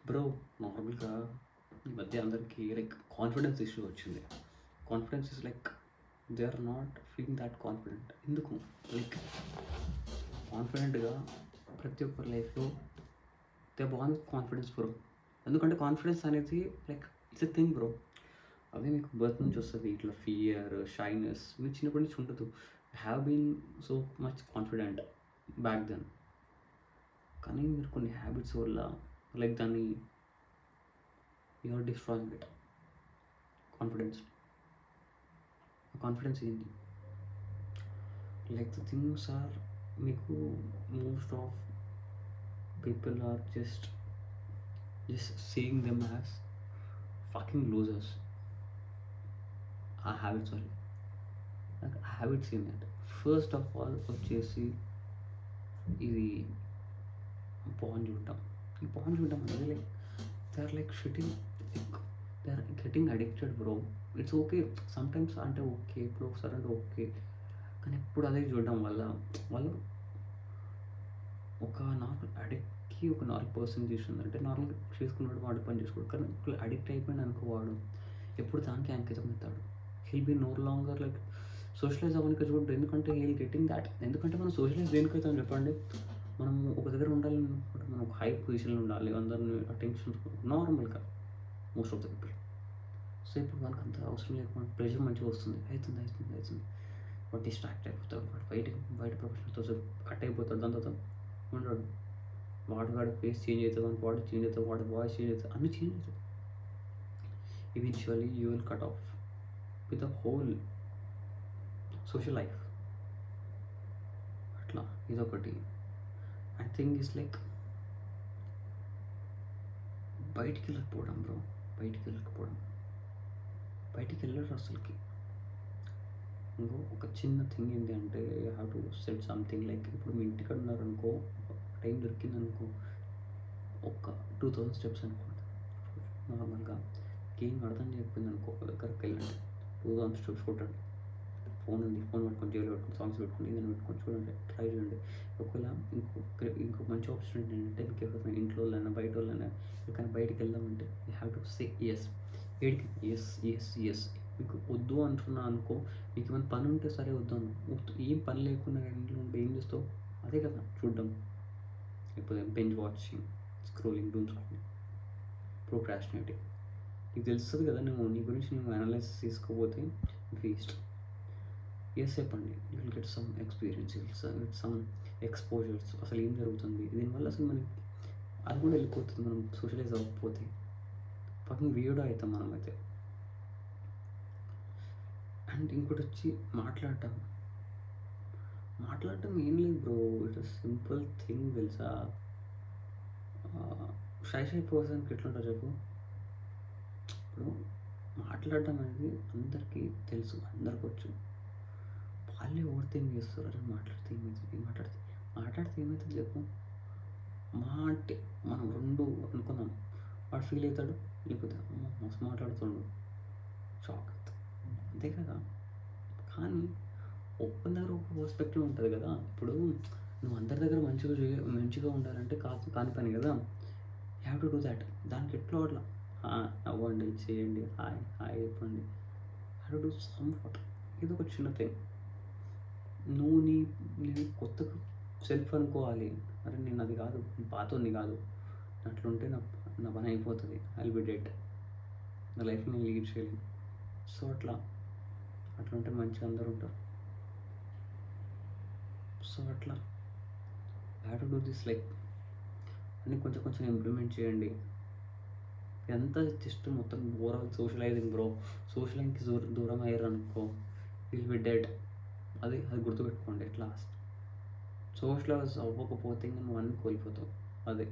Bro నార్మల్‌గా ఈ మధ్య అందరికి లైక్ కాన్ఫిడెన్స్ ఇష్యూ వచ్చింది. Confidence is like they are not feeling that confident. ఎందుకు? లైక్ కాన్ఫిడెంట్‌గా ప్రతి ఒక్కరి లైఫ్‌లో they born with confidence bro. ఎందుకంటే కాన్ఫిడెన్స్ అనేది like it's a thing bro. అదే మీకు బర్త్ నుంచి వస్తది. ఇట్లా ఫియర్, షైనెస్ మీకు చిన్నప్పటి నుంచి ఉండదు. Have been so much confident back then. కానీ మీరు కొన్ని హ్యాబిట్స్ వల్ల లైక్ దాన్ని you are destroying it. Confidence. Confidence ఏంటి? లైక్ ద థింగ్స్ ఆర్ మీకు most of people are just seeing them as fucking losers. ఆ హ్యాబిట్స్ వల్ల. నాకు హ్యాబిట్స్ ఏంటంటే ఫస్ట్ ఆఫ్ ఆల్ వచ్చేసి ఇది పాన్ చూడటం. ఈ పాన్ చూడటం అనేది like they are like shitting like they are getting addicted bro. It's okay sometimes అంటే ఓకే. ఎప్పుడో ఒకసారి అంటే ఓకే. కానీ ఎప్పుడు అదే చూడడం వల్ల వాళ్ళు ఒక నార్మల్ అడిక్ట్‌కి ఒక నార్మల్ పర్సన్ చేసిందంటే నార్మల్‌గా చేసుకున్నాడు వాడు పని చేసుకోడు. కానీ ఒకవేళ అడిక్ట్ అయిపోయిండనుకో వాడు ఎప్పుడు దానికే అంకితం అవుతాడు. He'll be no longer like socialise అవ్వడానికి చూడడు. ఎందుకంటే హీల్ గెట్టింగ్ దాట్. ఎందుకంటే మనం సోషలైజ్ దేనికైతాం చెప్పండి? మనం ఒక దగ్గర ఉండాలనుకుంటే మనం ఒక హై పొజిషన్‌లో ఉండాలి. అందరిని అటెన్షన్ నార్మల్‌గా most of the people. So ఇప్పుడు మనకంత అవసరం లేకుండా ప్రెషర్ మంచిగా వస్తుంది. అయితుంది. వాడు డిస్ట్రాక్ట్ అయిపోతాడు. వాడు బయట ప్రపంచంతో కట్ అయిపోతాడు. దాని తర్వాత ఉండడు. వాడి ఫేస్ చేంజ్ అవుతది. వాడి బాడీ చేంజ్ అవుతది. వాడి వాయిస్ చేంజ్ అవుతది. అన్నీ చేంజ్ అవుతాయి. Eventually you will cut off with the whole social life. అట్లా ఇదొకటి. అండ్ థింగ్ ఈస్ లైక్ బయటికి వెళ్ళకపోవడం బ్రో. బయటికి వెళ్ళరు అసలుకి. ఇంకో ఒక చిన్న థింగ్ ఏంటి అంటే you have to set something like ఇప్పుడు మీ ఇంటికాడ ఉన్నారనుకో టైం దొరికిందనుకో ఒక 2000 స్టెప్స్ అనుకోండి. నార్మల్‌గా గేమ్ అర్థం చేయకపోయిందనుకో ఒక దగ్గరికి వెళ్ళండి. 2000 స్టెప్స్ కొట్టండి. ఫోన్ ఉంది. ఫోన్ పట్టుకొని జేబులో పెట్టుకొని సాంగ్స్ పెట్టుకొని ఏదైనా పెట్టుకొని చూడండి. ట్రై చేయండి. ఒకవేళ ఇంకో మంచి ఆపర్చునిటీ ఏంటంటే మీకు ఎవరైనా ఇంట్లోళ్ళైనా బయటోళ్ళైనా ఎక్కడికైనా బయటికి వెళ్దామంటే you have to say yes. ఏడికి? యెస్. మీకు వద్దు అంటున్నా అనుకో మీకు ఏమైనా పని ఉంటే సరే వద్దను. ఏం పని లేకుండా ఇంట్లో ఉంటే ఏం చేస్తావు? అదే కదా చూడడం. లేకపోతే binge watching, scrolling, doom scrolling, procrastinating. నీకు తెలుస్తది కదా నువ్వు నీ గురించి నువ్వు అనలైసిస్ చేసుకోకపోతే వేస్ట్. యెస్ చెప్పండి. You will get some experience. You will get some exposures. అసలు ఏం జరుగుతుంది? దీనివల్ల అసలు మనకి అది కూడా వెళ్ళిపోతుంది మనం సోషలైజ్ అవ్వకపోతే. ఫకింగ్ వియర్డో అయితాం మనమైతే. అండ్ ఇంకోటొచ్చి మాట్లాడటం. మాట్లాడటం ఏం లేదు bro. It is simple thing తెలుసా? షై పర్సన్‌కి ఎట్లుంటదో చెప్పు? ఇప్పుడు మాట్లాడటం అనేది అందరికీ తెలుసు. అందరికొచ్చు. వాళ్ళే ఓవర్ థింక్ చేస్తారు. అరే మాట్లాడితే ఏమైతది? మాట్లాడితే ఏమైతది చెప్పు? మహా అంటే మనం 2 అనుకుందాం. వాడు ఫీల్ అయితాడు. లేకపోతే అమ్మో! మస్తు మాట్లాడుతుండు. షాక్ అయితాం. అంతే కదా! కానీ ఒక్కని దగ్గర ఒక పర్స్పెక్టివ్ ఉంటది కదా! ఇప్పుడు నువ్వు అందరి దగ్గర మంచిగా ఉండాలంటే కాని పని కదా! You have to do thought. దానికి ఎట్లో అట్లా నవ్వండి, చేయండి, హాయ్ చెప్పండి. You have to do somewhat. ఏదో ఒక చిన్న థింగ్. నువ్వు నీది కొత్తగా సెల్ఫ్ అనుకోవాలి. అరే నేను అది కాదు, పాతోడిని కాదు. అట్లుంటే నా పని అయిపోతది. I will be dead. నా లైఫ్‌ని నేను లీడ్ చేయలేను. సో అట్లుంటే మంచిగా అందరూ ఉంటారు. సో అట్లా I have to do this like అన్నీ కొంచెం ఇంప్లిమెంట్ చేయండి. ఎంత జస్ట్ మొత్తం ఓవరాల్ సోషలైజింగ్ బ్రో. సోషలైజ్‌కి దూరం అయ్యారనుకో విల్ బి డెడ్. అది గుర్తుపెట్టుకోండి ఎట్ లాస్ట్. సోషలైజ్ అవ్వకపోతే ఇంక నువ్వు అన్నీ కోల్పోతావు. అదే.